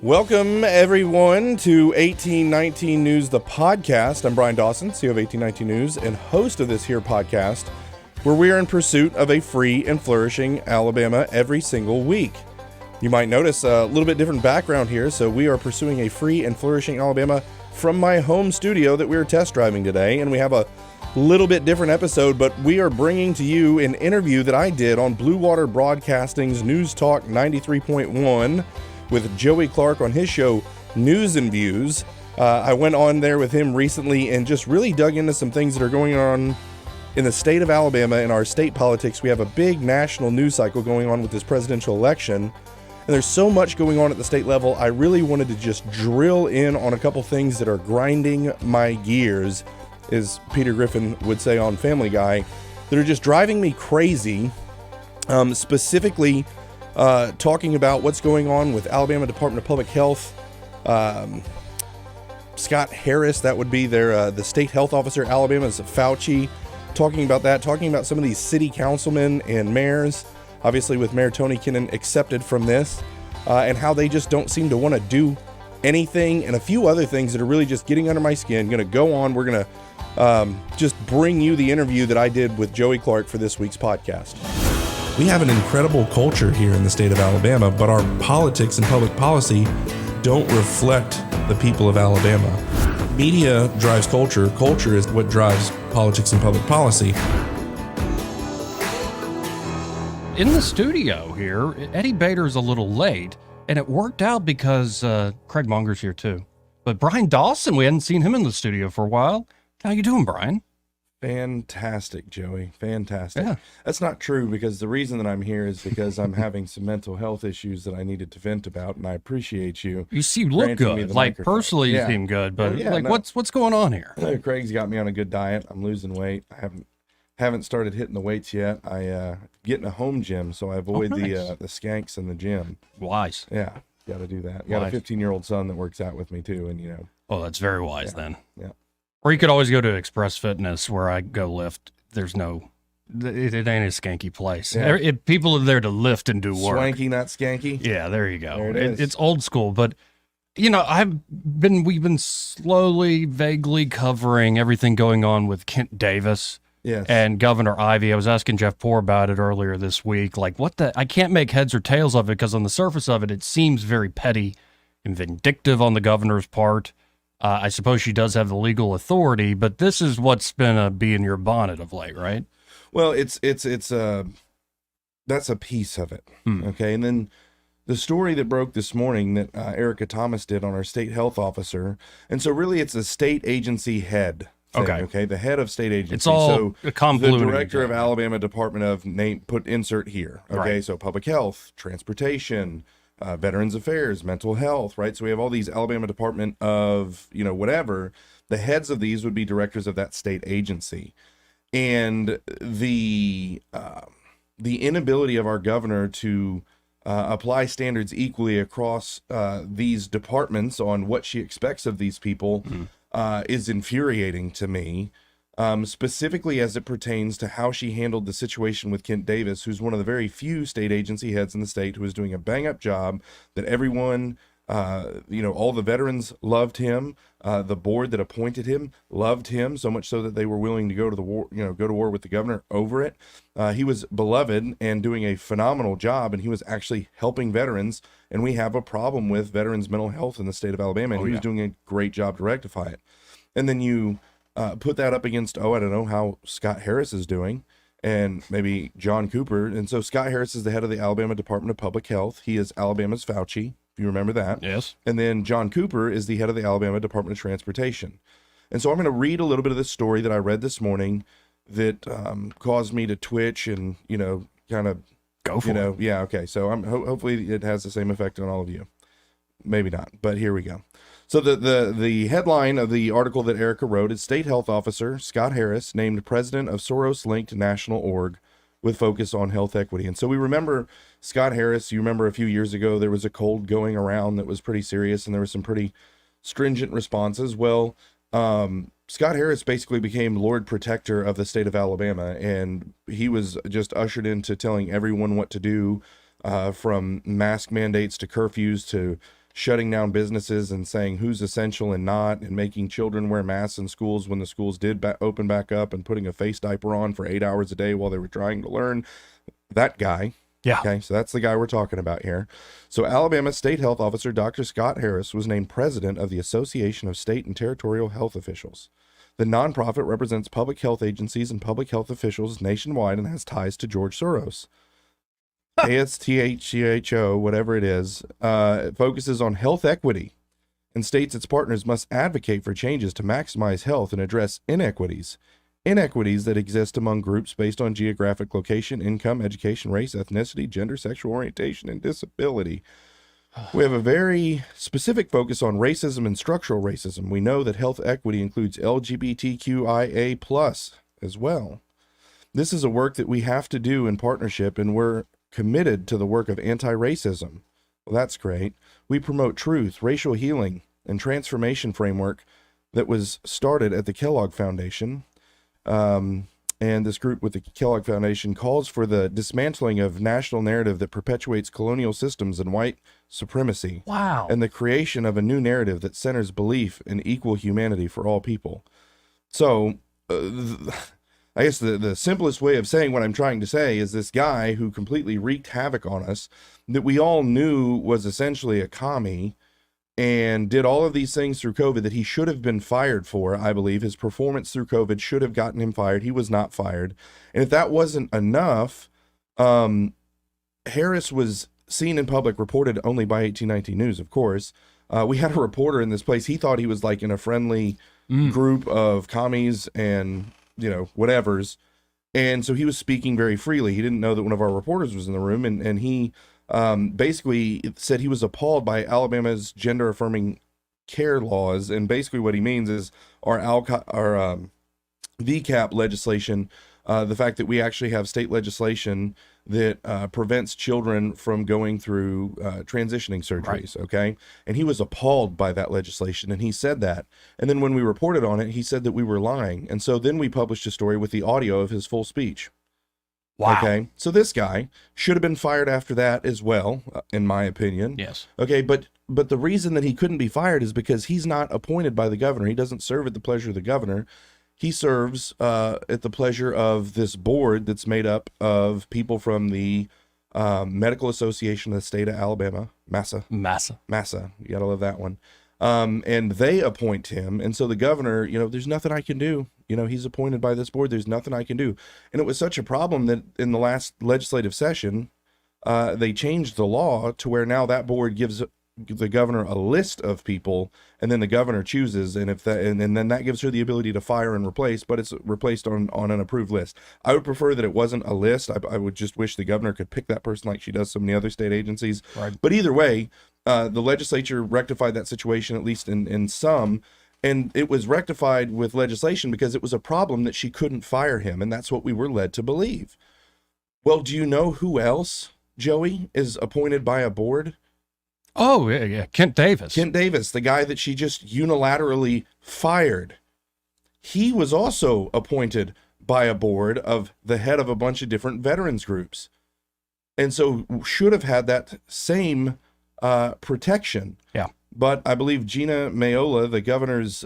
Welcome, everyone, to 1819 News, the podcast. I'm Bryan Dawson, CEO of 1819 News, and host of this here podcast, where we are in pursuit of a free and flourishing Alabama every single week. You might notice a little bit different background here, so we are pursuing a free and flourishing Alabama from my home studio that we are test driving today, and we have a little bit different episode, but we are bringing to you an interview that I did on Blue Water Broadcasting's News Talk 93.1 with Joey Clark on his show, News and Views. I went on there with him recently and just really dug into some things that are going on in the state of Alabama and our state politics. We have a big national news cycle going on with this presidential election, and there's so much going on at the state level. I really wanted to just drill in on a couple things that are grinding my gears, as Peter Griffin would say on Family Guy, that are just driving me crazy, specifically talking about what's going on with Alabama Department of Public Health. Scott Harris, that would be their the state health officer. Alabama's Fauci, talking about that, talking about some of these city councilmen and mayors, obviously with Mayor Tony Kinnan accepted from this, and how they just don't seem to want to do anything, and a few other things that are really just getting under my skin. Going to go on. We're going to just bring you the interview that I did with Joey Clark for this week's podcast. We have an incredible culture here in the state of Alabama, but our politics and public policy don't reflect the people of Alabama. Media drives culture. Culture is what drives politics and public policy. In the studio here, Eddie Bader's a little late, and it worked out because Craig Monger's here too. But Bryan Dawson, we hadn't seen him in the studio for a while. How you doing, Bryan? Fantastic, Joey. Fantastic. Yeah. That's not true, because the reason that I'm here is because I'm having some mental health issues that I needed to vent about, and I appreciate you. You look good. Like, personally, you seem good, but what's going on here? Craig's got me on a good diet. I'm losing weight. I haven't started hitting the weights yet. I get in a home gym, so I avoid the skanks in the gym. Wise. Yeah, got to do that. I got a 15-year-old son that works out with me too, and Oh, that's very wise then. Yeah. Or you could always go to Express Fitness, where I go lift. There's no, it ain't a skanky place. Yeah. People are there to lift and do work. Swanky, not skanky. Yeah, there you go. There it is. It's old school, but we've been slowly, vaguely covering everything going on with Kent Davis. Yes. And Governor Ivey. I was asking Jeff Poore about it earlier this week. Like, I can't make heads or tails of it, because on the surface of it, it seems very petty and vindictive on the governor's part. I suppose she does have the legal authority, but this is what's been a bee in your bonnet of late, right? Well, it's that's a piece of it. Okay. And then the story that broke this morning that Erica Thomas did on our state health officer. And so really it's a state agency head thing, okay. The head of state agency. It's all a convoluted. The director of Alabama Department of insert here. Okay. Right. So public health, transportation, Veterans Affairs, mental health, right? So we have all these Alabama Department of, whatever. The heads of these would be directors of that state agency. And the inability of our governor to apply standards equally across these departments on what she expects of these people is infuriating to me. Specifically as it pertains to how she handled the situation with Kent Davis, who's one of the very few state agency heads in the state who is doing a bang-up job, that everyone, all the veterans loved him. The board that appointed him loved him, so much so that they were willing to go to war with the governor over it. He was beloved and doing a phenomenal job, and he was actually helping veterans, and we have a problem with veterans' mental health in the state of Alabama, and he was doing a great job to rectify it. And then you put that up against, I don't know how Scott Harris is doing, and maybe John Cooper. And so Scott Harris is the head of the Alabama Department of Public Health. He is Alabama's Fauci, if you remember that. Yes. And then John Cooper is the head of the Alabama Department of Transportation. And so I'm going to read a little bit of this story that I read this morning that caused me to twitch and, kind of go for it. Yeah, okay. So hopefully it has the same effect on all of you. Maybe not, but here we go. So the headline of the article that Erica wrote is State Health Officer Scott Harris named president of Soros-linked national org with focus on health equity. And so we remember Scott Harris. You remember a few years ago, there was a cold going around that was pretty serious, and there were some pretty stringent responses. Well, Scott Harris basically became Lord Protector of the state of Alabama, and he was just ushered into telling everyone what to do, from mask mandates to curfews to shutting down businesses and saying who's essential and not, and making children wear masks in schools when the schools did open back up, and putting a face diaper on for 8 hours a day while they were trying to learn. That guy. Yeah. Okay, so that's the guy we're talking about here. So Alabama State Health Officer Dr. Scott Harris was named president of the Association of State and Territorial Health Officials. The nonprofit represents public health agencies and public health officials nationwide and has ties to George Soros. ASTHCHO, whatever it is, focuses on health equity and states its partners must advocate for changes to maximize health and address inequities that exist among groups based on geographic location, income, education, race, ethnicity, gender, sexual orientation, and disability. We have a very specific focus on racism and structural racism. We know that health equity includes LGBTQIA+ as well. This is a work that we have to do in partnership, and we're committed to the work of anti-racism. Well, that's great. We promote truth, racial healing, and transformation framework that was started at the Kellogg Foundation. And this group with the Kellogg Foundation calls for the dismantling of national narrative that perpetuates colonial systems and white supremacy. Wow. And the creation of a new narrative that centers belief in equal humanity for all people. So, I guess the simplest way of saying what I'm trying to say is this guy who completely wreaked havoc on us, that we all knew was essentially a commie, and did all of these things through COVID that he should have been fired for. I believe his performance through COVID should have gotten him fired. He was not fired. And if that wasn't enough, Harris was seen in public, reported only by 1819 News, of course. We had a reporter in this place. He thought he was like in a friendly group of commies and, whatevers. And so he was speaking very freely. He didn't know that one of our reporters was in the room, and he basically said he was appalled by Alabama's gender affirming care laws. And basically what he means is our VCAP legislation, the fact that we actually have state legislation that prevents children from going through transitioning surgeries. Right. Okay. And he was appalled by that legislation, and he said that. And then when we reported on it, he said that we were lying. And so then we published a story with the audio of his full speech. Wow. Okay, so this guy should have been fired after that as well, in my opinion. Yes. Okay, but the reason that he couldn't be fired is because he's not appointed by the governor. He doesn't serve at the pleasure of the governor. He serves at the pleasure of this board that's made up of people from the Medical Association of the State of Alabama, MASA. You gotta love that one. And they appoint him. And so the governor, there's nothing I can do. He's appointed by this board. There's nothing I can do. And it was such a problem that in the last legislative session, they changed the law to where now that board gives the governor a list of people, and then the governor chooses. And and then that gives her the ability to fire and replace, but it's replaced on an approved list. I would prefer that it wasn't a list. I would just wish the governor could pick that person like she does so many other state agencies. Right. But either way, the legislature rectified that situation, at least in some, and it was rectified with legislation because it was a problem that she couldn't fire him, and that's what we were led to believe. Well, do you know who else, Joey, is appointed by a board? Oh, yeah. Kent Davis, the guy that she just unilaterally fired. He was also appointed by a board of the head of a bunch of different veterans groups, and so should have had that same protection. Yeah. But I believe Gina Mayola, the governor's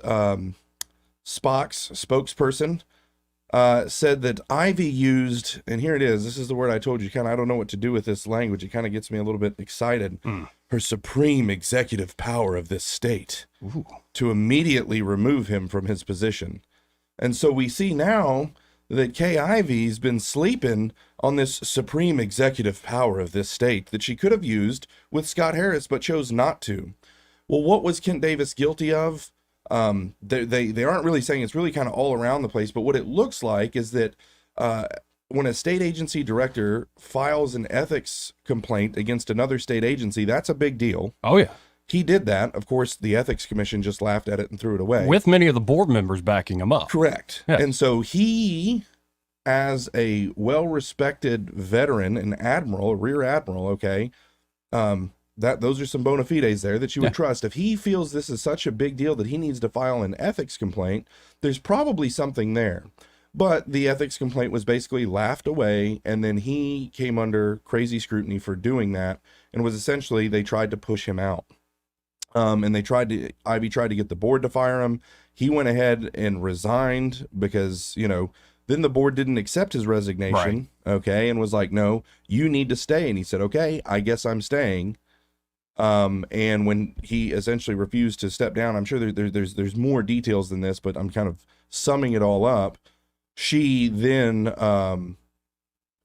spokesperson, said that Ivey used, and here it is, this is the word I told you, I don't know what to do with this language. It kind of gets me a little bit excited. Her supreme executive power of this state to immediately remove him from his position. And so we see now that Kay Ivey's been sleeping on this supreme executive power of this state that she could have used with Scott Harris, but chose not to. Well, what was Kent Davis guilty of? They aren't really saying, it's really kind of all around the place, but what it looks like is that when a state agency director files an ethics complaint against another state agency, that's a big deal. Oh, yeah. He did that. Of course, the ethics commission just laughed at it and threw it away. With many of the board members backing him up. Correct. Yeah. And so he, as a well-respected veteran, an admiral, a rear admiral, okay, those are some bona fides there that you would trust. If he feels this is such a big deal that he needs to file an ethics complaint, there's probably something there. But the ethics complaint was basically laughed away, and then he came under crazy scrutiny for doing that, and was essentially, they tried to push him out. And Ivey tried to get the board to fire him. He went ahead and resigned because, then the board didn't accept his resignation. Right. Okay. And was like, no, you need to stay. And he said, okay, I guess I'm staying. And when he essentially refused to step down, I'm sure there's more details than this, but I'm kind of summing it all up. She then,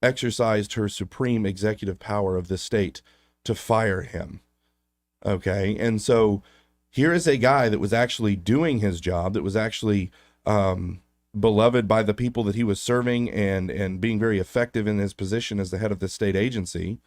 exercised her supreme executive power of the state to fire him. Okay. And so here is a guy that was actually doing his job, that was actually beloved by the people that he was serving and being very effective in his position as the head of the state agency,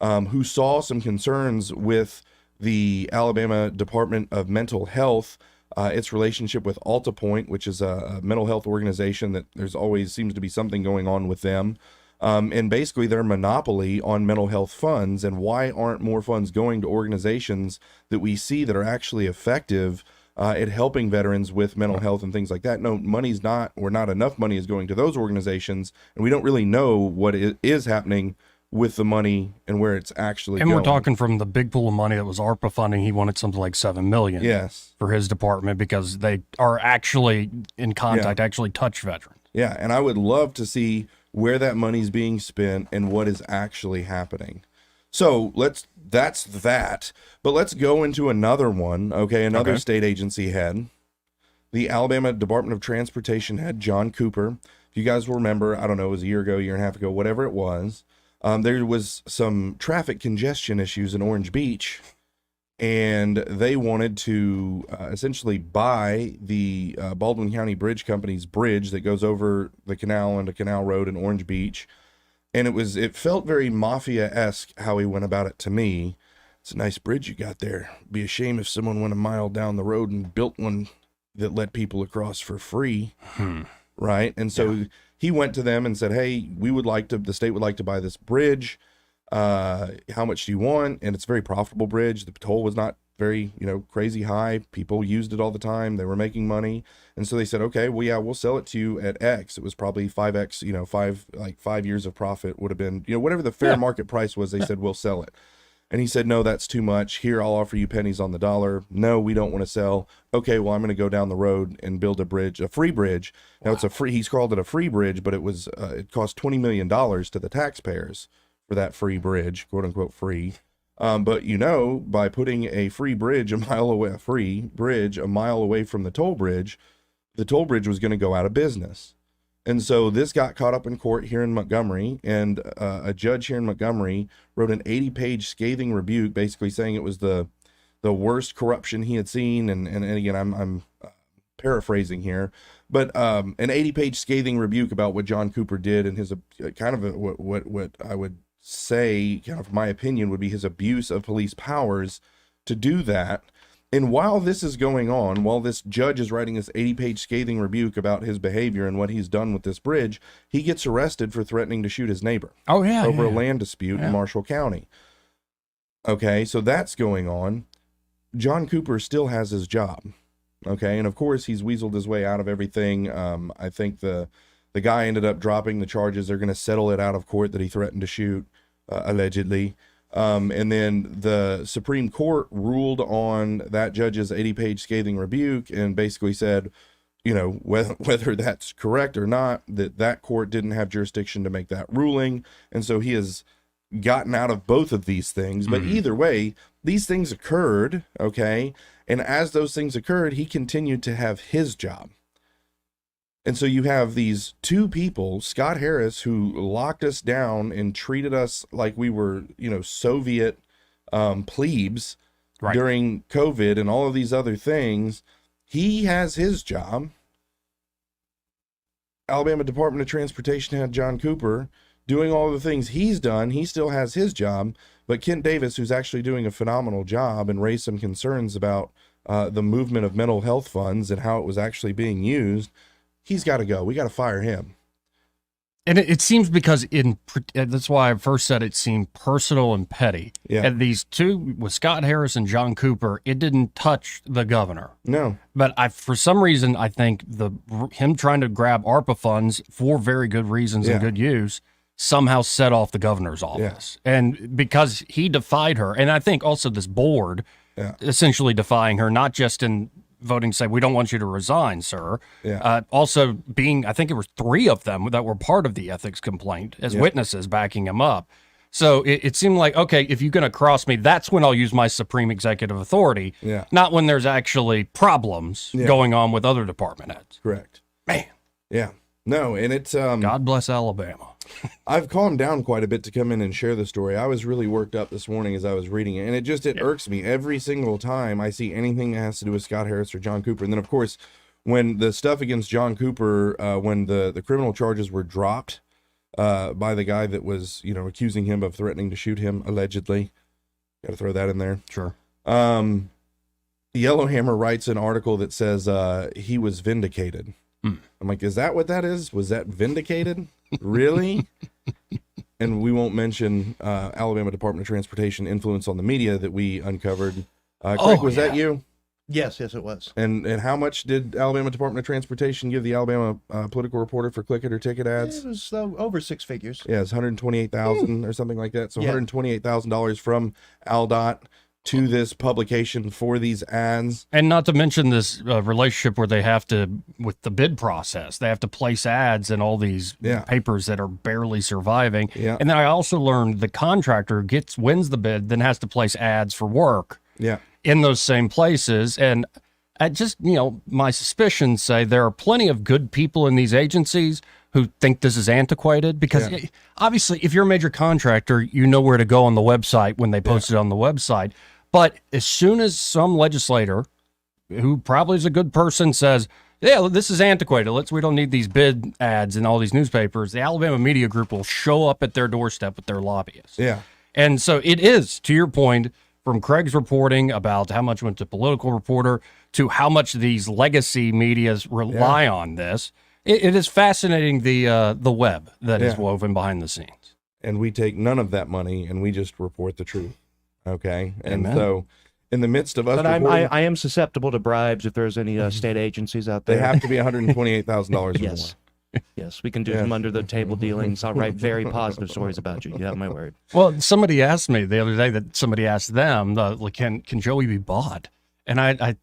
who saw some concerns with the Alabama Department of Mental Health, its relationship with AltaPoint, which is a mental health organization that there's always seems to be something going on with them. And basically their monopoly on mental health funds, and why aren't more funds going to organizations that we see that are actually effective at helping veterans with mental health and things like that? No, money's not, or not enough money is going to those organizations, and we don't really know what is happening with the money and where it's actually going. We're talking from the big pool of money that was ARPA funding. He wanted something like $7 million yes. for his department because they are actually in contact, actually touch veterans. Yeah, and I would love to see where that money's being spent and what is actually happening. So that's that. But let's go into another one. Okay, another state agency head, the Alabama Department of Transportation head, John Cooper. If you guys will remember, I don't know, it was a year ago, year and a half ago, whatever it was. There was some traffic congestion issues in Orange Beach, and they wanted to essentially buy the Baldwin County Bridge Company's bridge that goes over the canal onto Canal Road in Orange Beach. And it felt very mafia-esque how he went about it to me. It's a nice bridge you got there. Be a shame if someone went a mile down the road and built one that let people across for free. Right? And so he went to them and said, hey, the state would like to buy this bridge. How much do you want? And it's a very profitable bridge. The toll was not very, crazy high. People used it all the time. They were making money. And so they said, okay, well, yeah, we'll sell it to you at X. It was probably 5X, 5 years of profit would have been, whatever the fair market price was, they said, we'll sell it. And he said, no, that's too much. Here, I'll offer you pennies on the dollar. No, we don't want to sell. Okay, well, I'm going to go down the road and build a free bridge. Now he's called it a free bridge, but it cost $20 million to the taxpayers for that free bridge, quote unquote free. But by putting a free bridge a mile away from the toll bridge was going to go out of business. And so this got caught up in court here in Montgomery, and a judge here in Montgomery wrote an 80-page scathing rebuke, basically saying it was the worst corruption he had seen. And again, I'm paraphrasing here, but an 80-page scathing rebuke about what John Cooper did, and his what I would say, kind of my opinion, would be his abuse of police powers to do that. And while this is going on, while this judge is writing this 80-page scathing rebuke about his behavior and what he's done with this bridge, he gets arrested for threatening to shoot his neighbor. Over a land dispute in Marshall County. Okay, so that's going on. John Cooper still has his job. Okay, and of course he's weaseled his way out of everything. I think the guy ended up dropping the charges. They're going to settle it out of court that he threatened to shoot, allegedly. And then the Supreme Court ruled on that judge's 80-page scathing rebuke and basically said, whether that's correct or not, that court didn't have jurisdiction to make that ruling. And so he has gotten out of both of these things. But either way, these things occurred, okay? And as those things occurred, he continued to have his job. And so you have these two people, Scott Harris, who locked us down and treated us like we were, Soviet plebes during COVID and all of these other things. He has his job. Alabama Department of Transportation had John Cooper doing all the things he's done. He still has his job. But Kent Davis, who's actually doing a phenomenal job and raised some concerns about the movement of mental health funds and how it was actually being used, he's got to go. We got to fire him. And it seems because that's why I first said it seemed personal and petty. Yeah. And these two, with Scott Harris and John Cooper, it didn't touch the governor. No. But for some reason, I think him trying to grab ARPA funds for very good reasons and good use somehow set off the governor's office. And because he defied her, and I think also this board essentially defying her, not just in voting to say, we don't want you to resign, sir. Also being, I think it was 3 of them that were part of the ethics complaint as witnesses backing him up. So it seemed like, okay, if you're going to cross me, that's when I'll use my supreme executive authority, not when there's actually problems going on with other department heads. Correct. Man. Yeah. No, and it's... God bless Alabama. I've calmed down quite a bit to come in and share the story. I was really worked up this morning as I was reading it, and it irks me every single time I see anything that has to do with Scott Harris or John Cooper. And then, of course, when the stuff against John Cooper, when the criminal charges were dropped by the guy that was, accusing him of threatening to shoot him, allegedly. Got to throw that in there. Sure. Yellowhammer writes an article that says he was vindicated. I'm like, is that what that is? Was that vindicated? Really? And we won't mention Alabama Department of Transportation influence on the media that we uncovered. Craig, was that you? Yes, it was. And how much did Alabama Department of Transportation give the Alabama political reporter for click it or ticket ads? It was over 6 figures. Yeah, it's $128,000 or something like that. So $128,000 from AlDOT to this publication for these ads. And not to mention this relationship where they have to, with the bid process, they have to place ads in all these papers that are barely surviving. Yeah. And then I also learned the contractor wins the bid, then has to place ads for work in those same places. And I just, my suspicions say there are plenty of good people in these agencies who think this is antiquated because obviously if you're a major contractor, you know where to go on the website when they post it on the website. But as soon as some legislator who probably is a good person says, yeah, this is antiquated, we don't need these bid ads in all these newspapers, the Alabama Media Group will show up at their doorstep with their lobbyists. Yeah. And so it is, to your point, from Craig's reporting about how much went to Political Reporter to how much these legacy medias rely on this. It is fascinating the web that is woven behind the scenes. And we take none of that money and we just report the truth. Okay. And Amen. so in the midst of us, but I am susceptible to bribes if there's any state agencies out there. They have to be $128,000 or yes. more. Yes, we can do some under the table dealings. I'll write very positive stories about you. You have my word. Well, somebody asked me the other day that somebody asked them, can Joey be bought? And I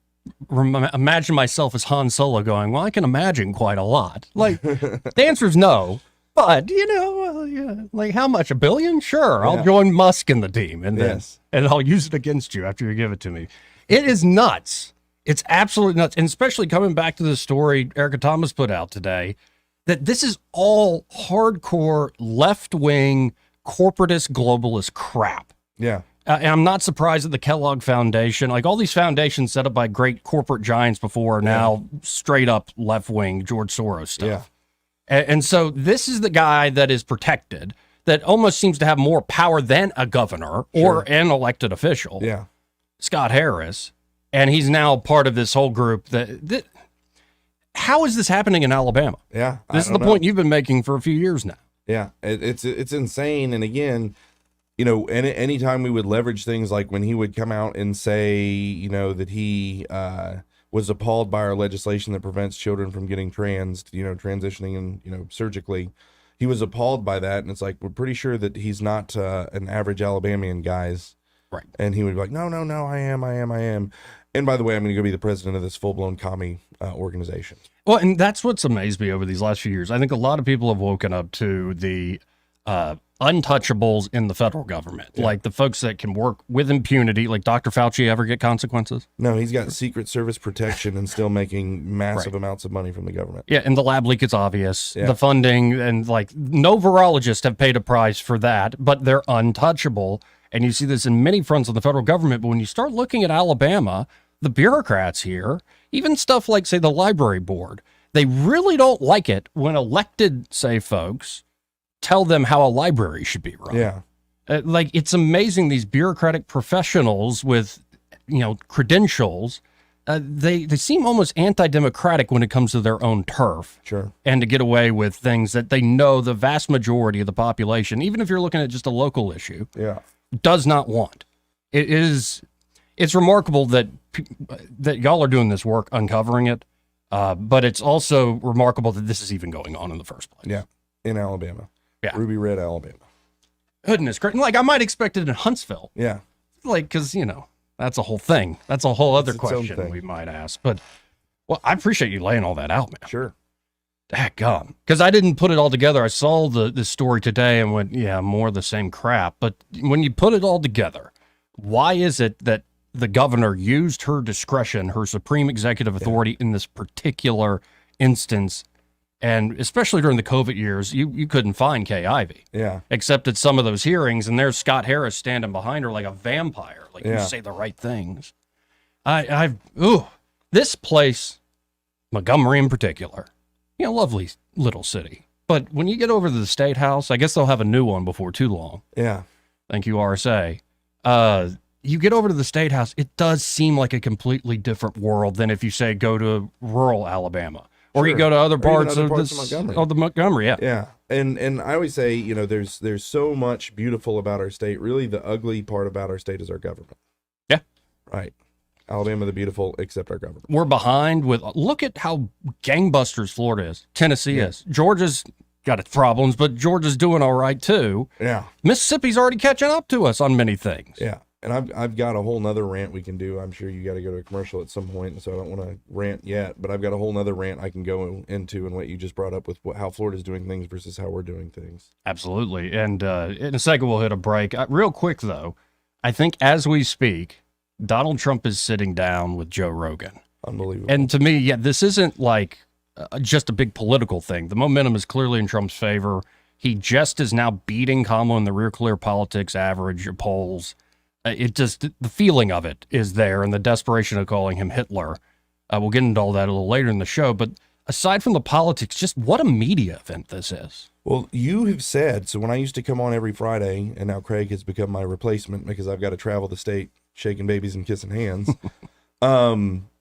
imagine myself as Han Solo going, well, I can imagine quite a lot. Like, the answer is no. But, like how much? $1 billion? Sure. I'll join Musk in the team and then and I'll use it against you after you give it to me. It is nuts. It's absolutely nuts. And especially coming back to the story Erica Thomas put out today, that this is all hardcore left-wing corporatist globalist crap. Yeah. And I'm not surprised that the Kellogg Foundation, like all these foundations set up by great corporate giants before, are now straight up left-wing George Soros stuff. Yeah. And so this is the guy that is protected, that almost seems to have more power than a governor or an elected official. Yeah. Scott Harris. And he's now part of this whole group that how is this happening in Alabama? Yeah. This is the point you've been making for a few years now. Yeah. It's insane. And again, anytime we would leverage things like when he would come out and say, that he was appalled by our legislation that prevents children from getting transitioning and, surgically, he was appalled by that. And it's like, we're pretty sure that he's not an average Alabamian, guys. Right. And he would be like, no, I am. And by the way, I'm going to go be the president of this full-blown commie organization. Well, and that's what's amazed me over these last few years. I think a lot of people have woken up to the untouchables in the federal government, like the folks that can work with impunity. Like Dr. Fauci ever get consequences? No, he's got Secret Service protection and still making massive amounts of money from the government. Yeah, and the lab leak is obvious. The funding, and like no virologists have paid a price for that, but they're untouchable. And you see this in many fronts of the federal government. But when you start looking at Alabama, the bureaucrats here, even stuff like, say, the library board, they really don't like it when elected, say, folks tell them how a library should be run. Yeah. Like, it's amazing, these bureaucratic professionals with, credentials, they seem almost anti-democratic when it comes to their own turf. Sure. And to get away with things that they know the vast majority of the population, even if you're looking at just a local issue, does not want. It's remarkable that y'all are doing this work, uncovering it, but it's also remarkable that this is even going on in the first place. Yeah, in Alabama. Yeah. Ruby Red, Alabama. Goodness, like I might expect it in Huntsville. Yeah. Like, because, That's a whole thing. That's a whole other its own question thing. we might ask. But, well, I appreciate you laying all that out, man. Sure. Dadgum. Because I didn't put it all together. I saw the story today and went, yeah, more of the same crap. But when you put it all together, why is it that the governor used her discretion, her supreme executive authority in this particular instance? And especially during the COVID years, you couldn't find Kay Ivey. Yeah. Except at some of those hearings, and there's Scott Harris standing behind her like a vampire. Like, you Yeah. say the right things. This place, Montgomery in particular, lovely little city. But when you get over to the State House, I guess they'll have a new one before too long. Yeah. Thank you, RSA. You get over to the State House, it does seem like a completely different world than if you say go to rural Alabama. Or you Sure. go to other Or even parts, other of, parts this, of Montgomery. of the Montgomery, yeah. Yeah. And I always say, there's so much beautiful about our state. Really, the ugly part about our state is our government. Yeah. Right. Alabama the beautiful, except our government. We're behind with, look at how gangbusters Florida is. Tennessee is. Georgia's got its problems, but Georgia's doing all right too. Yeah. Mississippi's already catching up to us on many things. Yeah. And I've got a whole nother rant we can do. I'm sure you got to go to a commercial at some point, so I don't want to rant yet. But I've got a whole nother rant I can go into and what you just brought up with how Florida's doing things versus how we're doing things. Absolutely. And in a second, we'll hit a break. Real quick, though, I think as we speak, Donald Trump is sitting down with Joe Rogan. Unbelievable. And to me, this isn't like just a big political thing. The momentum is clearly in Trump's favor. He just is now beating Kamala in the Real Clear Politics average polls. It just, the feeling of it is there, and the desperation of calling him Hitler. We'll get into all that a little later in the show. But aside from the politics, just what a media event this is. Well, you have said, so when I used to come on every Friday, and now Craig has become my replacement because I've got to travel the state shaking babies and kissing hands.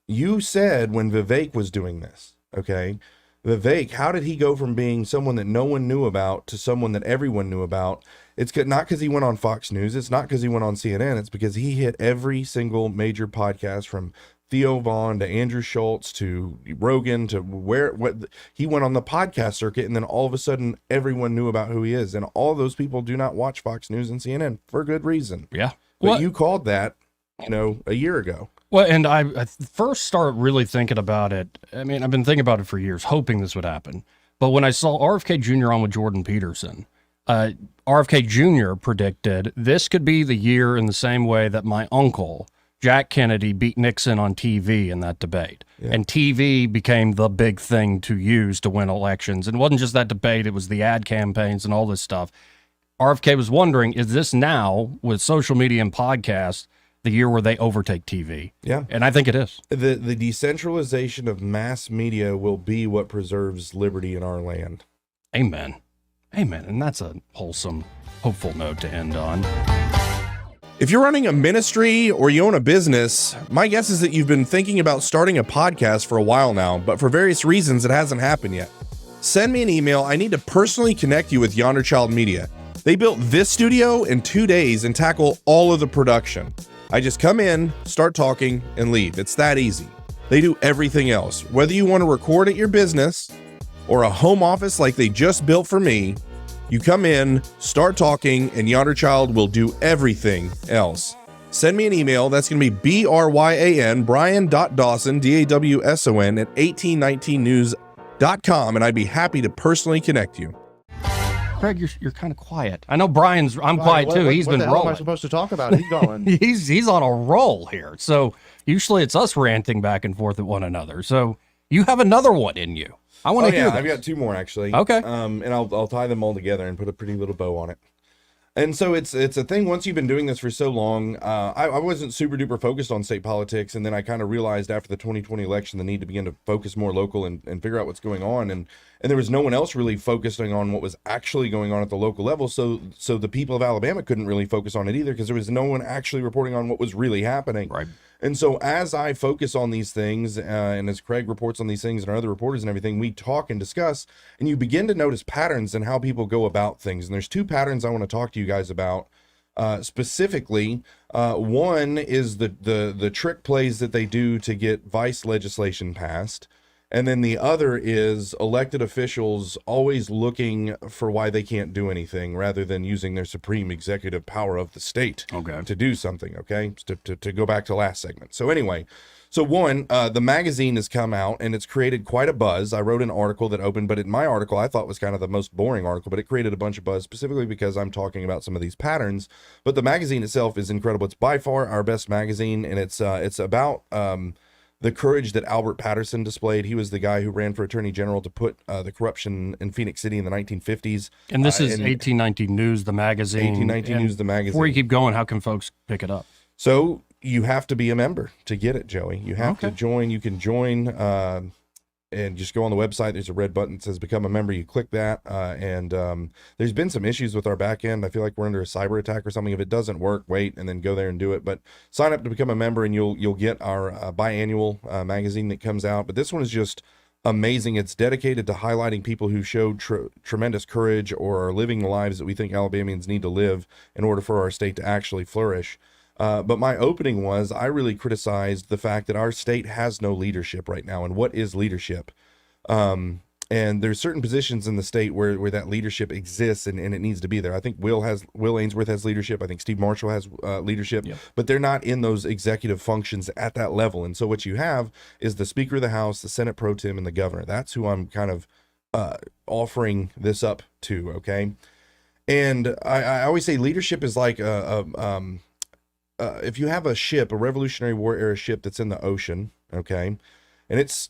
You said when Vivek was doing this, okay, Vivek, how did he go from being someone that no one knew about to someone that everyone knew about? It's not because he went on Fox News. It's not because he went on CNN. It's because he hit every single major podcast from Theo Vaughn to Andrew Schultz to Rogan to what he went on the podcast circuit. And then all of a sudden everyone knew about who he is. And all those people do not watch Fox News and CNN for good reason. Yeah. But you called that, a year ago. Well, and I first started really thinking about it. I mean, I've been thinking about it for years, hoping this would happen. But when I saw RFK Jr. on with Jordan Peterson, RFK Jr. predicted this could be the year in the same way that my uncle, Jack Kennedy, beat Nixon on TV in that debate. Yeah. And TV became the big thing to use to win elections. And it wasn't just that debate, it was the ad campaigns and all this stuff. RFK was wondering, is this now, with social media and podcasts, the year where they overtake TV? Yeah. And I think it is. The decentralization of mass media will be what preserves liberty in our land. Amen. Amen. And that's a wholesome, hopeful note to end on. If you're running a ministry or you own a business, my guess is that you've been thinking about starting a podcast for a while now, but for various reasons it hasn't happened yet. Send me an email. I need to personally connect you with Yonder Child Media. They built this studio in 2 days and tackle all of the production. I just come in, start talking, and leave. It's that easy. They do everything else. Whether you want to record at your business or a home office like they just built for me, you come in, start talking, and Yonder Child will do everything else. Send me an email. That's going to be BRYAN, Bryan.Dawson, DAWSON at 1819news.com, and I'd be happy to personally connect you. Craig, you're kind of quiet. I know I'm quiet too. He's been rolling. What am I supposed to talk about? He's going. he's on a roll here. So usually it's us ranting back and forth at one another. So you have another one in you. I want to hear. I've got two more actually. Okay. And I'll tie them all together and put a pretty little bow on it. And so it's a thing. Once you've been doing this for so long, I wasn't super duper focused on state politics, and then I kind of realized after the 2020 election the need to begin to focus more local and figure out what's going on. And there was no one else really focusing on what was actually going on at the local level. So the people of Alabama couldn't really focus on it either because there was no one actually reporting on what was really happening. Right. And so as I focus on these things, and as Craig reports on these things and our other reporters and everything, we talk and discuss, and you begin to notice patterns in how people go about things. And there's two patterns I want to talk to you guys about. Specifically, one is the trick plays that they do to get vice legislation passed. And then the other is elected officials always looking for why they can't do anything rather than using their supreme executive power of the state to do something, okay? To go back to last segment. So anyway, so one, the magazine has come out and it's created quite a buzz. I wrote an article that opened, but in my article, I thought was kind of the most boring article, but it created a bunch of buzz specifically because I'm talking about some of these patterns. But the magazine itself is incredible. It's by far our best magazine, and it's about the courage that Albert Patterson displayed. He was the guy who ran for attorney general to put the corruption in Phoenix City in the 1950s. And this is 1819 News, the magazine. 1819 News, the magazine. Before you keep going, how can folks pick it up? So you have to be a member to get it, Joey. You have to join. You can join and just go on the website. There's a red button that says become a member. You click that. And there's been some issues with our back end. I feel like we're under a cyber attack or something. If it doesn't work, wait and then go there and do it. But sign up to become a member and you'll get our biannual magazine that comes out. But this one is just amazing. It's dedicated to highlighting people who showed tremendous courage or are living the lives that we think Alabamians need to live in order for our state to actually flourish. But my opening was, I really criticized the fact that our state has no leadership right now. And what is leadership? And there's certain positions in the state where that leadership exists and it needs to be there. I think Will Ainsworth has leadership. I think Steve Marshall has leadership, but they're not in those executive functions at that level. And so what you have is the Speaker of the House, the Senate Pro Tem, and the governor. That's who I'm kind of offering this up to, okay? And I always say leadership is like if you have a ship, a Revolutionary War era ship that's in the ocean, okay, and it's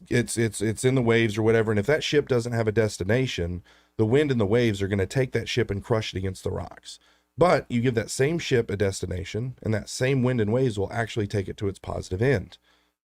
in the waves or whatever, and if that ship doesn't have a destination, the wind and the waves are going to take that ship and crush it against the rocks. But you give that same ship a destination, and that same wind and waves will actually take it to its positive end,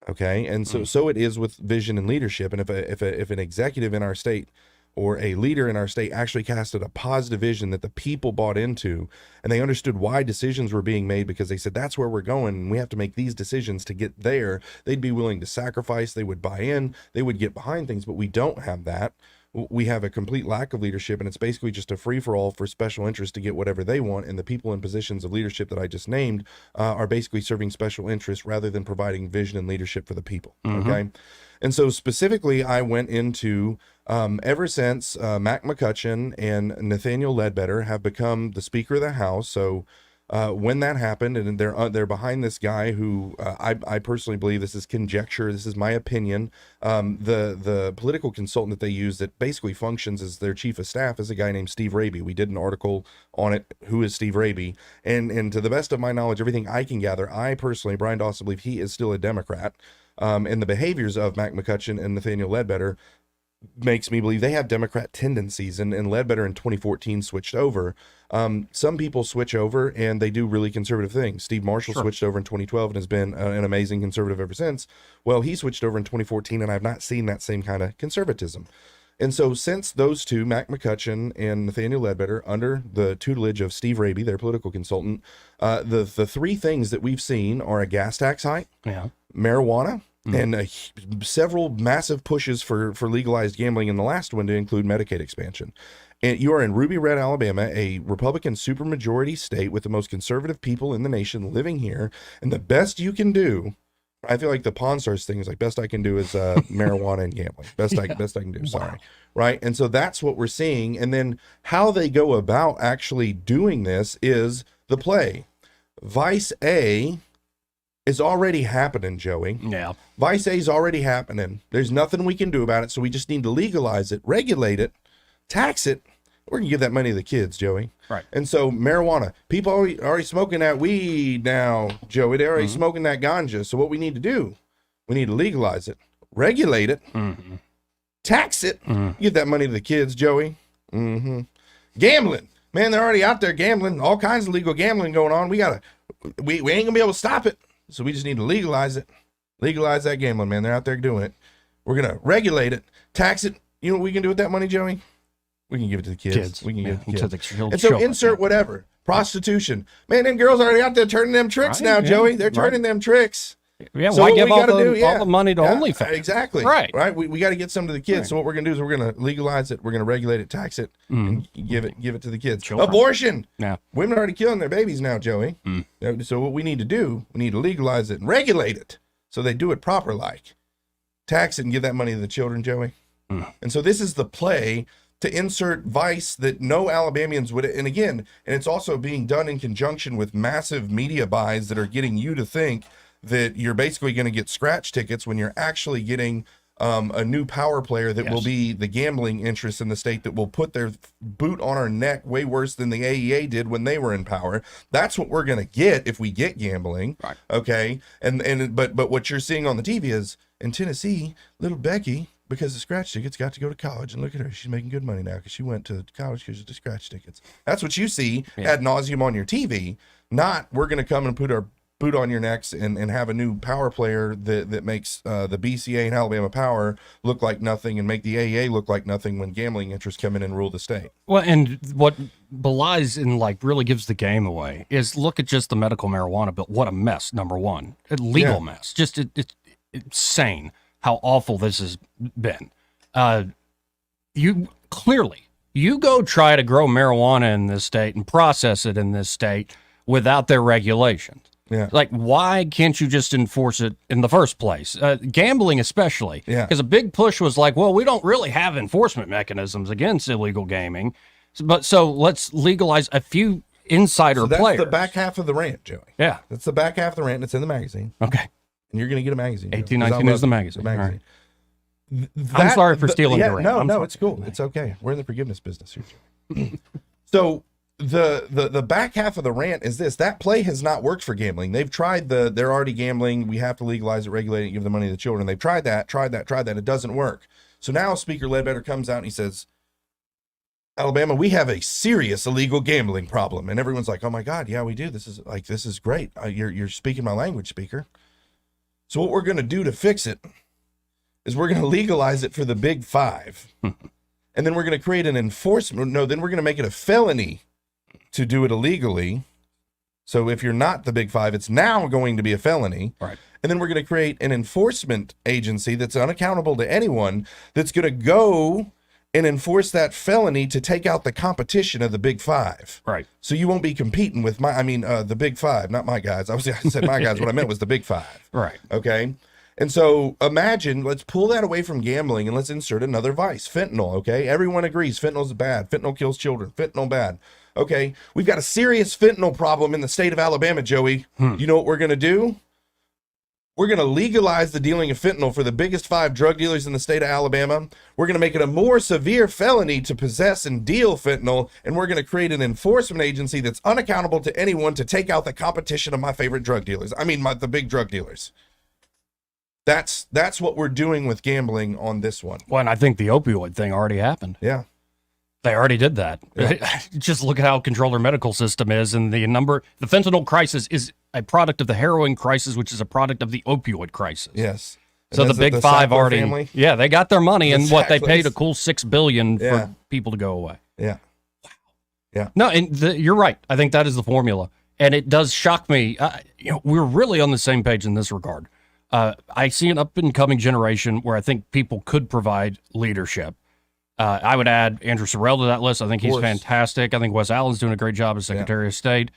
okay? And so it is with vision and leadership. And if an executive in our state or a leader in our state actually casted a positive vision that the people bought into, and they understood why decisions were being made because they said, that's where we're going, and we have to make these decisions to get there, they'd be willing to sacrifice, they would buy in, they would get behind things. But we don't have that. We have a complete lack of leadership, and it's basically just a free-for-all for special interests to get whatever they want, and the people in positions of leadership that I just named are basically serving special interests rather than providing vision and leadership for the people, okay? And so specifically, I went into, ever since Mac McCutcheon and Nathaniel Ledbetter have become the Speaker of the House, so when that happened, and they're behind this guy who I personally believe, this is conjecture, this is my opinion, the political consultant that they use that basically functions as their chief of staff is a guy named Steve Raby. We did an article on it, who is Steve Raby, and to the best of my knowledge, everything I can gather, I personally, Bryan Dawson, believe he is still a Democrat, and the behaviors of Mac McCutcheon and Nathaniel Ledbetter makes me believe they have Democrat tendencies, and Ledbetter in 2014 switched over. Some people switch over and they do really conservative things. Steve Marshall switched over in 2012 and has been an amazing conservative ever since. Well, he switched over in 2014 and I've not seen that same kind of conservatism. And so since those two, Mac McCutcheon and Nathaniel Ledbetter, under the tutelage of Steve Raby, their political consultant, the three things that we've seen are a gas tax hike, marijuana, and several massive pushes for legalized gambling in the last one to include Medicaid expansion. And you are in Ruby Red, Alabama, a Republican supermajority state with the most conservative people in the nation living here. And the best you can do, I feel like the Pawn Stars thing is like, best I can do is marijuana and gambling. Best I can do, sorry. Right? And so that's what we're seeing. And then how they go about actually doing this is the play. Vice A is already happening, Joey. Yeah. Vice A is already happening. There's nothing we can do about it, so we just need to legalize it, regulate it, tax it. We're going to give that money to the kids, Joey. Right. And so marijuana, people already smoking that weed now, Joey. They're already smoking that ganja. So what we need to do, we need to legalize it, regulate it, tax it, give that money to the kids, Joey. Gambling. Man, they're already out there gambling, all kinds of legal gambling going on. We ain't going to be able to stop it. So we just need to legalize it. Legalize that gambling, man. They're out there doing it. We're going to regulate it, tax it. You know what we can do with that money, Joey? We can give it to the kids. We can give it to the kids. And so insert whatever. Prostitution. Man, them girls are already out there turning them tricks now, Joey. They're turning them tricks. Yeah, so why give all the money to OnlyFans? Exactly. Right. We got to get some to the kids. So what we're going to do is we're going to legalize it. We're going to regulate it, tax it, and give it to the kids. Abortion. Yeah. Women are already killing their babies now, Joey. So what we need to do, we need to legalize it and regulate it so they do it proper like. tax it and give that money to the children, Joey. And so this is the play to insert vice that no Alabamians would. And again, and it's also being done in conjunction with massive media buys that are getting you to think that you're basically going to get scratch tickets when you're actually getting a new power player that will be the gambling interests in the state that will put their boot on our neck way worse than the AEA did when they were in power. That's what we're going to get if we get gambling. Right. Okay. But what you're seeing on the TV is in Tennessee, little Becky, because the scratch tickets, got to go to college, and look at her. She's making good money now because she went to college because of the scratch tickets. That's what you see ad nauseum on your TV. Not we're going to come and put our boot on your necks and have a new power player that makes the BCA and Alabama Power look like nothing and make the AEA look like nothing when gambling interests come in and rule the state. Well, and what belies and like really gives the game away is look at just the medical marijuana bill. What a mess, number one. A legal mess. Just it's insane how awful this has been. You go try to grow marijuana in this state and process it in this state without their regulations. Yeah. Like, why can't you just enforce it in the first place? Gambling especially. Yeah. Because a big push was like, well, we don't really have enforcement mechanisms against illegal gaming. So let's legalize a few insider players. That's the back half of the rant, Joey. Yeah. That's the back half of the rant, and it's in the magazine. Okay. And you're going to get a magazine. 1819 is the magazine. The magazine. I'm sorry for stealing your rant. No, it's cool. It's okay. We're in the forgiveness business here. So the back half of the rant is this. That play has not worked for gambling. They've tried they're already gambling. We have to legalize it, regulate it, give the money to the children. They've tried that. It doesn't work. So now Speaker Ledbetter comes out and he says, Alabama, we have a serious illegal gambling problem. And everyone's like, oh my God, yeah, we do. This is great. You're speaking my language, Speaker. So what we're going to do to fix it is we're going to legalize it for the big five. And then we're going to create an enforcement. No, then we're going to make it a felony to do it illegally. So if you're not the big five, it's now going to be a felony. Right. And then we're going to create an enforcement agency that's unaccountable to anyone that's going to go and enforce that felony to take out the competition of the big five. Right. So you won't be competing with the big five, not my guys. I said my guys. What I meant was the big five. Right. Okay. And so imagine, let's pull that away from gambling and let's insert another vice, fentanyl. Okay. Everyone agrees fentanyl's bad. Fentanyl kills children. Fentanyl bad. Okay. We've got a serious fentanyl problem in the state of Alabama, Joey. You know what we're going to do? We're going to legalize the dealing of fentanyl for the biggest five drug dealers in the state of Alabama. We're going to make it a more severe felony to possess and deal fentanyl, and we're going to create an enforcement agency that's unaccountable to anyone to take out the competition of my favorite drug dealers. The big drug dealers. That's what we're doing with gambling on this one. Well, and I think the opioid thing already happened. Yeah. They already did that. Yeah. Just look at how controlled our medical system is, and the fentanyl crisis is a product of the heroin crisis, which is a product of the opioid crisis. Yes. So the big five Sackler already, family? they got their money, and what they Sacklers. paid a cool $6 billion for people to go away. Yeah. Wow. Yeah. No, and you're right. I think that is the formula, and it does shock me. We're really on the same page in this regard. I see an up and coming generation where I think people could provide leadership. I would add Andrew Sorrell to that list. I think he's fantastic. I think Wes Allen's doing a great job as Secretary of State.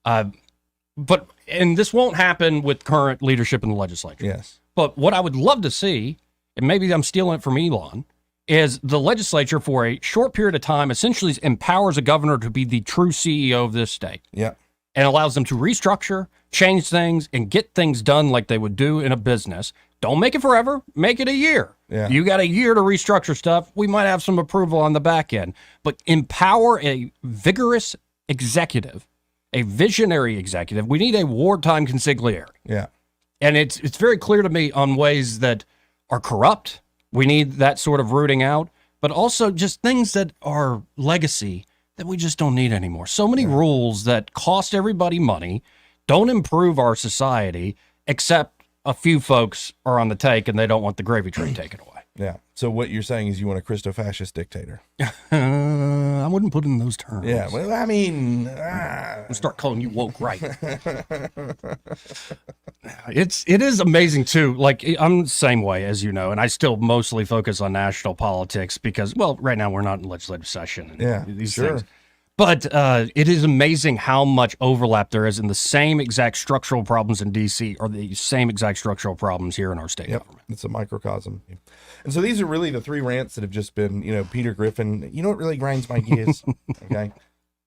And this won't happen with current leadership in the legislature. Yes. But what I would love to see, and maybe I'm stealing it from Elon, is the legislature for a short period of time essentially empowers a governor to be the true CEO of this state. Yeah. And allows them to restructure, change things, and get things done like they would do in a business. Don't make it forever. Make it a year. Yeah. You got a year to restructure stuff. We might have some approval on the back end. But empower a vigorous executive, a visionary executive. We need a wartime consigliere. Yeah. And it's very clear to me on ways that are corrupt. We need that sort of rooting out. But also just things that are legacy that we just don't need anymore. So many rules that cost everybody money, don't improve our society, except a few folks are on the take and they don't want the gravy train taken away. Yeah. So what you're saying is you want a Christo-fascist dictator. I wouldn't put it in those terms. Yeah. Well, I mean, I'll start calling you woke right. It is amazing too. Like I'm the same way as you know, and I still mostly focus on national politics because, well, right now we're not in legislative session and these things. But it is amazing how much overlap there is in the same exact structural problems in D.C. are the same exact structural problems here in our state government. It's a microcosm. And so these are really the three rants that have just been, Peter Griffin. You know what really grinds my gears? Okay.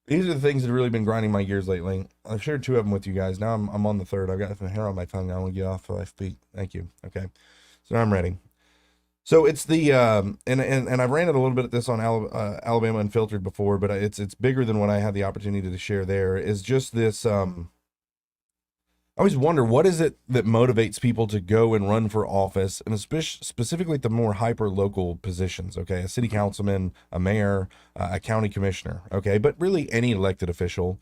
These are the things that have really been grinding my gears lately. I've shared two of them with you guys. Now I'm on the third. I've got some hair on my tongue. I want to get off my feet. Thank you. Okay. So now I'm ready. So it's the and I've ranted a little bit at this on Alabama Unfiltered before, but it's bigger than what I had the opportunity to share there. Is just this. I always wonder, what is it that motivates people to go and run for office, and specifically at the more hyper local positions. Okay, a city councilman, a mayor, a county commissioner. Okay, but really any elected official.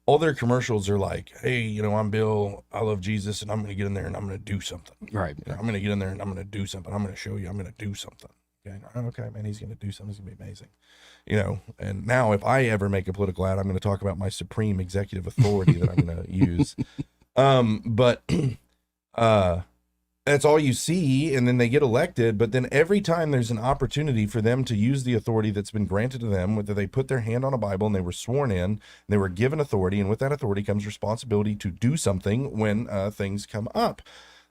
All their commercials are like, hey, I'm Bill, I love Jesus, and I'm going to get in there and I'm going to do something. Right. I'm going to get in there and I'm going to do something. I'm going to show you I'm going to do something. Okay, man, he's going to do something. It's going to be amazing. And now if I ever make a political ad, I'm going to talk about my supreme executive authority that I'm going to use. But that's all you see, and then they get elected. But then every time there's an opportunity for them to use the authority that's been granted to them, whether they put their hand on a Bible and they were sworn in, and they were given authority, and with that authority comes responsibility to do something when things come up.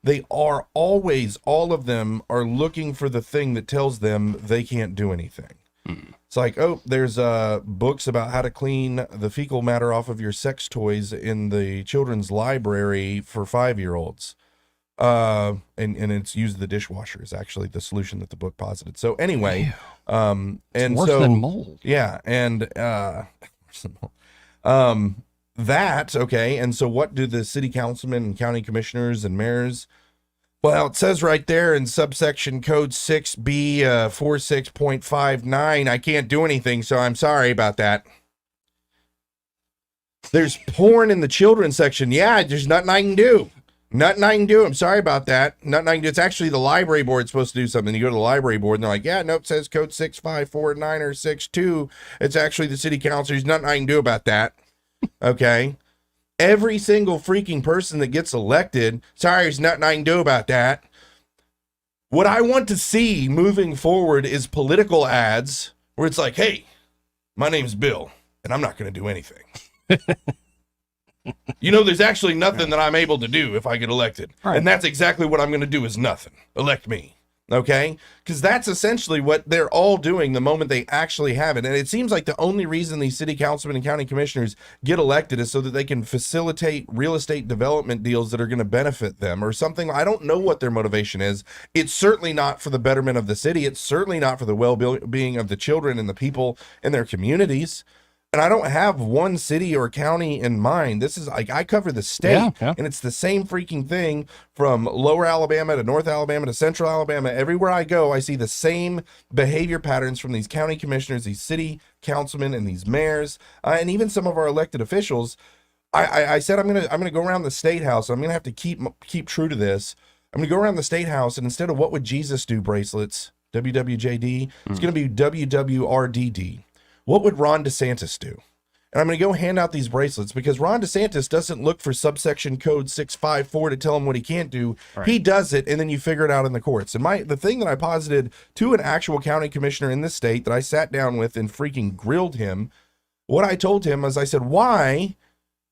They are always, all of them are looking for the thing that tells them they can't do anything. It's like, oh, there's books about how to clean the fecal matter off of your sex toys in the children's library for 5-year-olds. And it's use the dishwasher is actually the solution that the book posited. So anyway, and it's worse than mold. Yeah. And, that, okay. And so what do the city councilmen and county commissioners and mayors? Well, it says right there in subsection code 6B, 46.59, I can't do anything. So I'm sorry about that. There's porn in the children's section. Yeah, there's nothing I can do. Nothing I can do. I'm sorry about that. Nothing I can do. It's actually the library board supposed to do something. You go to the library board and they're like, yeah, nope, it says code 6549 or 62. It's actually the city council. There's nothing I can do about that. Okay. Every single freaking person that gets elected, sorry, there's nothing I can do about that. What I want to see moving forward is political ads where it's like, hey, my name's Bill and I'm not going to do anything. There's actually nothing that I'm able to do if I get elected. Right. And that's exactly what I'm going to do is nothing. Elect me. Okay? Because that's essentially what they're all doing the moment they actually have it. And it seems like the only reason these city councilmen and county commissioners get elected is so that they can facilitate real estate development deals that are going to benefit them or something. I don't know what their motivation is. It's certainly not for the betterment of the city. It's certainly not for the well-being of the children and the people in their communities. And I don't have one city or county in mind. This is like, I cover the state, and it's the same freaking thing from lower Alabama to North Alabama to central Alabama. Everywhere I go, I see the same behavior patterns from these county commissioners, these city councilmen, and these mayors, and even some of our elected officials. I said, I'm gonna go around the state house. I'm gonna have to keep true to this. I'm gonna go around the state house, and instead of what would Jesus do bracelets, WWJD, it's gonna be WWRDD. What would Ron DeSantis do? And I'm going to go hand out these bracelets because Ron DeSantis doesn't look for subsection code 654 to tell him what he can't do. Right. He does it, and then you figure it out in the courts. And the thing that I posited to an actual county commissioner in this state that I sat down with and freaking grilled him, what I told him is I said, why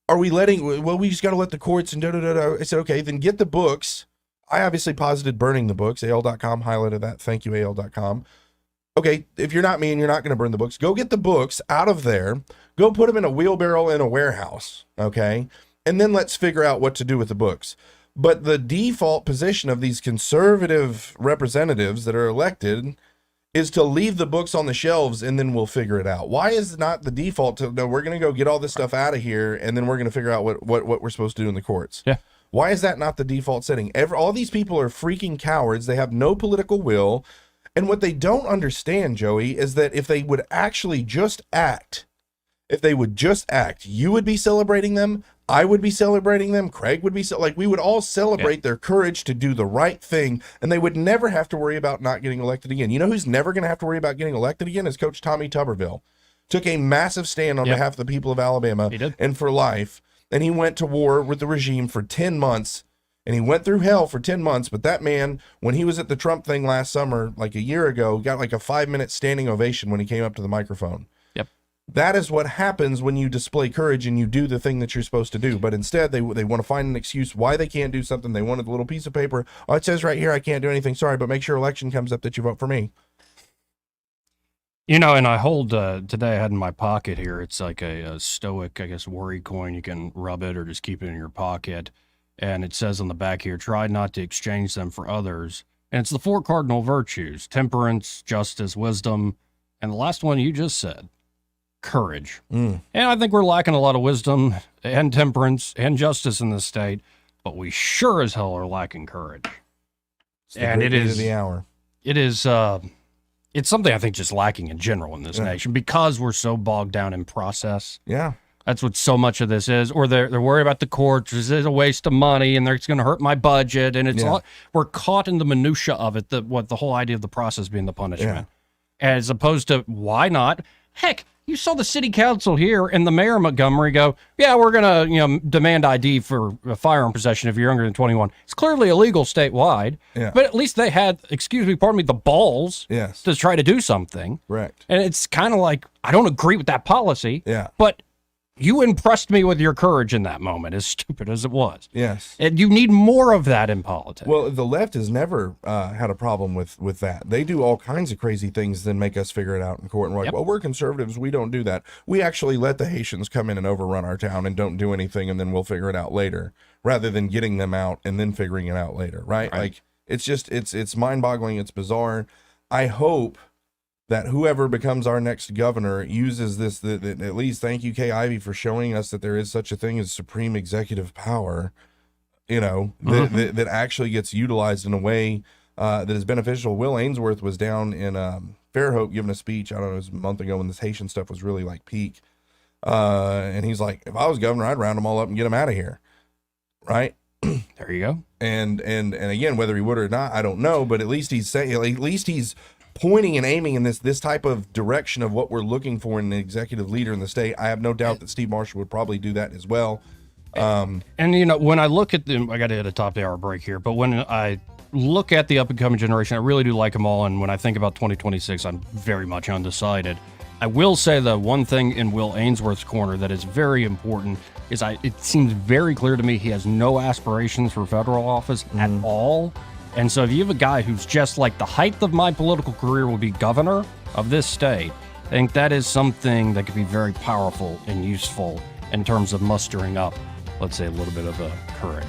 are we we just got to let the courts and da-da-da-da. I said, okay, then get the books. I obviously posited burning the books. AL.com highlighted that. Thank you, AL.com. Okay, if you're not me and you're not going to burn the books, go get the books out of there, go put them in a wheelbarrow in a warehouse, okay? And then let's figure out what to do with the books. But the default position of these conservative representatives that are elected is to leave the books on the shelves and then we'll figure it out. Why is not the default to, no, we're going to go get all this stuff out of here and then we're going to figure out what we're supposed to do in the courts? Yeah. Why is that not the default setting? All these people are freaking cowards. They have no political will. And what they don't understand, Joey, is that if they would actually just act, you would be celebrating them, I would be celebrating them, Craig would be, we would all celebrate their courage to do the right thing, and they would never have to worry about not getting elected again. You know who's never going to have to worry about getting elected again is Coach Tommy Tuberville. Took a massive stand on behalf of the people of Alabama and for life, and he went to war with the regime for 10 months. And he went through hell for 10 months. But that man, when he was at the Trump thing last summer, like a year ago, got like a 5-minute standing ovation when he came up to the microphone. Yep. That is what happens when you display courage and you do the thing that you're supposed to do. But instead, they want to find an excuse why they can't do something. They wanted a little piece of paper. Oh, it says right here I can't do anything. Sorry, but make sure election comes up that you vote for me. You know, and I hold, today I had in my pocket here, it's like a stoic, I guess, worry coin. You can rub it or just keep it in your pocket. And it says on the back here, try not to exchange them for others. And it's the 4 cardinal virtues: temperance, justice, wisdom, and the last one you just said, courage. And I think we're lacking a lot of wisdom and temperance and justice in this state, but we sure as hell are lacking courage. And it is the hour. It is, it's something I think just lacking in general in this nation because we're so bogged down in process. Yeah. That's what so much of this is. Or they're worried about the courts. This is a waste of money, and it's going to hurt my budget. And it's we're caught in the minutia of it. The whole idea of the process being the punishment, as opposed to why not? Heck, you saw the city council here and the mayor of Montgomery go, yeah, we're going to demand ID for a firearm possession if you're younger than 21. It's clearly illegal statewide, but at least they had, the balls to try to do something. Correct. And it's kind of like, I don't agree with that policy, but you impressed me with your courage in that moment, as stupid as it was. Yes. And you need more of that in politics. Well, the left has never had a problem with that. They do all kinds of crazy things, then make us figure it out in court. And we're like, well, we're conservatives. We don't do that. We actually let the Haitians come in and overrun our town and don't do anything, and then we'll figure it out later, rather than getting them out and then figuring it out later, right? Like, it's just, it's mind-boggling. It's bizarre. I hope that whoever becomes our next governor uses this, that at least, thank you, Ivey, for showing us that there is such a thing as supreme executive power, that actually gets utilized in a way that is beneficial. Will Ainsworth was down in Fairhope giving a speech, I don't know, it was a month ago when this Haitian stuff was really like peak. And he's like, if I was governor, I'd round them all up and get them out of here. Right? There you go. And again, whether he would or not, I don't know, but at least he's pointing and aiming in this type of direction of what we're looking for in an executive leader in the state. I have no doubt that Steve Marshall would probably do that as well. And when I look at them, I got to hit a top of the hour break here, but when I look at the up and coming generation, I really do like them all. And when I think about 2026, I'm very much undecided. I will say the one thing in Will Ainsworth's corner that is very important is it seems very clear to me he has no aspirations for federal office at all. And so if you have a guy who's just like, the height of my political career will be governor of this state, I think that is something that could be very powerful and useful in terms of mustering up, let's say, a little bit of courage.